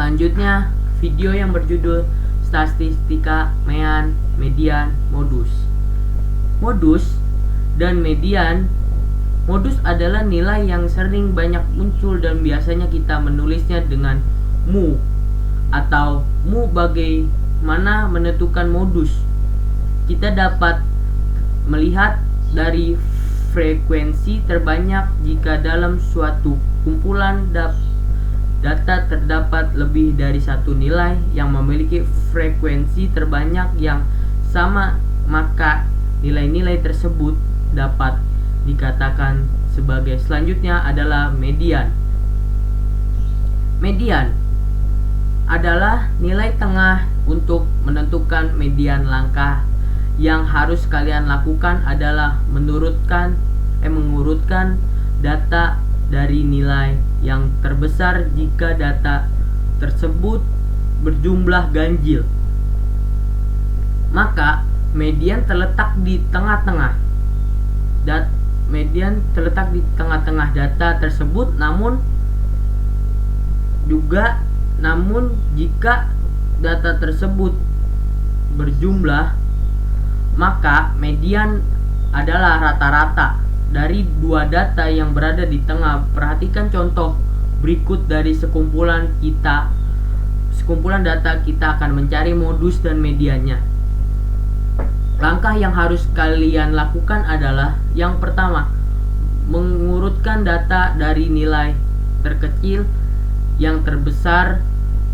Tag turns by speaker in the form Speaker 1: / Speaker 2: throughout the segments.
Speaker 1: Selanjutnya, video yang berjudul Statistika Median Modus. Modus dan median. Modus adalah nilai yang sering banyak muncul dan biasanya kita menulisnya dengan mu atau mu. Bagaimana menentukan modus? Kita dapat melihat dari frekuensi terbanyak jika dalam suatu kumpulan data terdapat lebih dari satu nilai yang memiliki frekuensi terbanyak yang sama, maka nilai-nilai tersebut dapat dikatakan sebagai selanjutnya adalah median. Median adalah nilai tengah. Untuk menentukan median, langkah yang harus kalian lakukan adalah mengurutkan data dari nilai yang terbesar jika data tersebut berjumlah ganjil. Maka median terletak di tengah-tengah. Median terletak di tengah-tengah data tersebut, namun jika data tersebut berjumlah, maka median adalah rata-rata dari dua data yang berada di tengah. Perhatikan contoh berikut dari sekumpulan data. Kita akan mencari modus dan mediannya. Langkah yang harus kalian lakukan adalah yang pertama, mengurutkan data dari nilai terkecil yang terbesar.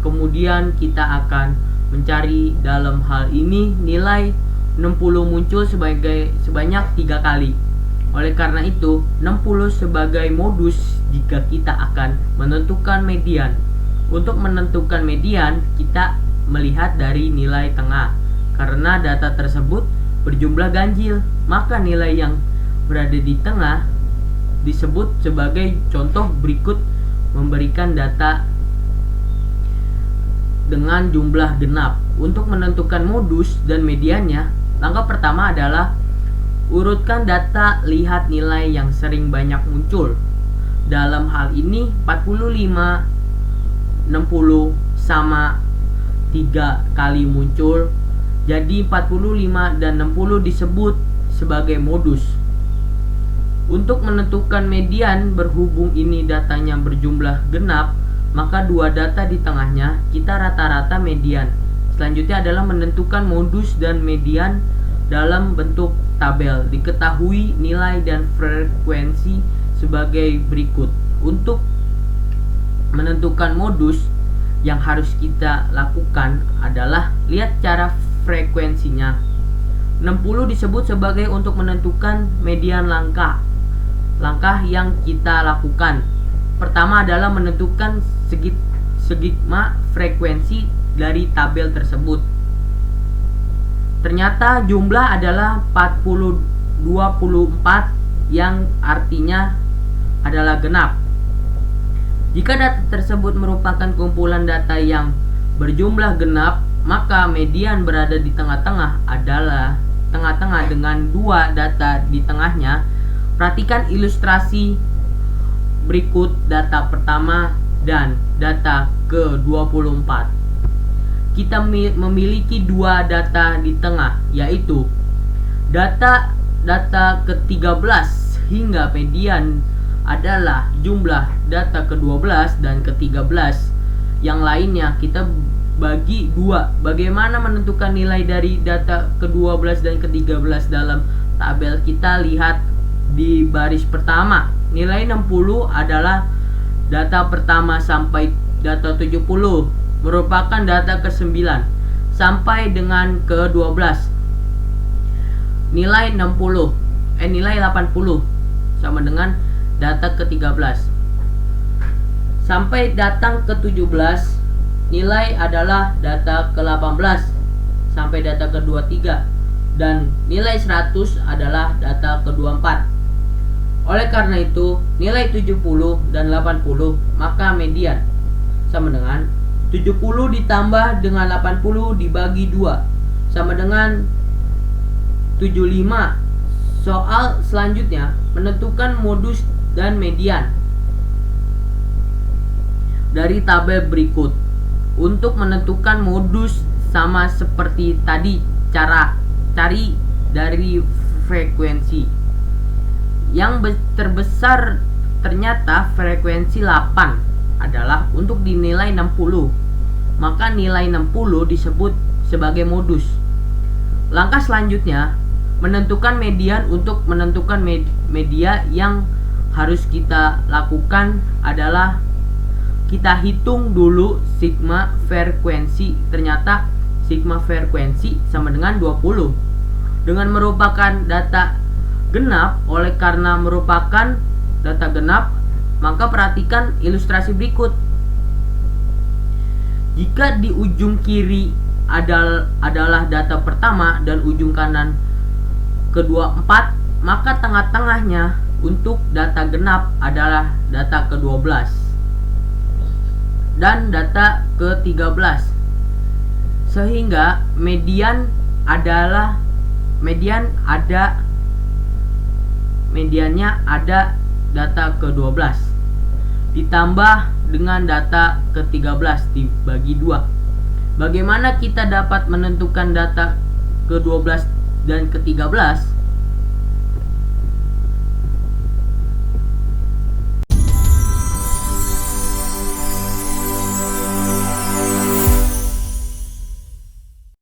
Speaker 1: Kemudian kita akan mencari, dalam hal ini nilai 60 muncul sebanyak 3 kali. Oleh karena itu 60 sebagai modus jika kita akan menentukan median. Untuk menentukan median, kita melihat dari nilai tengah. Karena data tersebut berjumlah ganjil, maka nilai yang berada di tengah disebut sebagai contoh berikut. Memberikan data dengan jumlah genap. Untuk menentukan modus dan mediannya, langkah pertama adalah urutkan data, lihat nilai yang sering banyak muncul. Dalam hal ini 45, 60 sama 3 kali muncul. Jadi 45 dan 60 disebut sebagai modus. Untuk menentukan median, berhubung ini datanya berjumlah genap, maka dua data di tengahnya kita rata-rata median. Selanjutnya adalah menentukan modus dan median dalam bentuk tabel. Diketahui nilai dan frekuensi sebagai berikut. Untuk menentukan modus, yang harus kita lakukan adalah lihat cara frekuensinya. 60 disebut sebagai untuk menentukan median. Langkah yang kita lakukan pertama adalah menentukan sigma frekuensi dari tabel tersebut. Ternyata jumlah adalah 24, yang artinya adalah genap. Jika data tersebut merupakan kumpulan data yang berjumlah genap, maka median berada di tengah-tengah dengan dua data di tengahnya. Perhatikan ilustrasi berikut data pertama dan data ke-24. Kita memiliki dua data di tengah, yaitu data ke-13 hingga median adalah jumlah data ke-12 dan ke-13. Yang lainnya kita bagi dua. Bagaimana menentukan nilai dari data ke-12 dan ke-13 dalam tabel? Kita lihat di baris pertama. Nilai 60 adalah data pertama sampai data 70, merupakan data ke-9 sampai dengan ke-12. Nilai 80 sama dengan data ke-13. Sampai datang ke-17, nilai adalah data ke-18 sampai data ke-23, dan nilai 100 adalah data ke-24. Oleh karena itu, nilai 70 dan 80, maka median sama dengan 70 ditambah dengan 80 dibagi 2 sama dengan 75. Soal selanjutnya menentukan modus dan median dari tabel berikut. Untuk menentukan modus sama seperti tadi, cara cari dari frekuensi. Yang terbesar ternyata frekuensi 8 adalah untuk dinilai 60. Maka nilai 60 disebut sebagai modus. Langkah selanjutnya, menentukan median. Untuk menentukan media yang harus kita lakukan adalah kita hitung dulu sigma frekuensi. Ternyata sigma frekuensi sama dengan 20. Dengan merupakan data genap, oleh karena merupakan data genap, maka perhatikan ilustrasi berikut. Jika di ujung kiri adalah data pertama dan ujung kanan kedua 4, maka tengah-tengahnya untuk data genap adalah data ke-12 dan data ke-13. Sehingga mediannya ada data ke-12 ditambah dengan data ke-13 dibagi 2. Bagaimana kita dapat menentukan data ke-12 dan ke-13?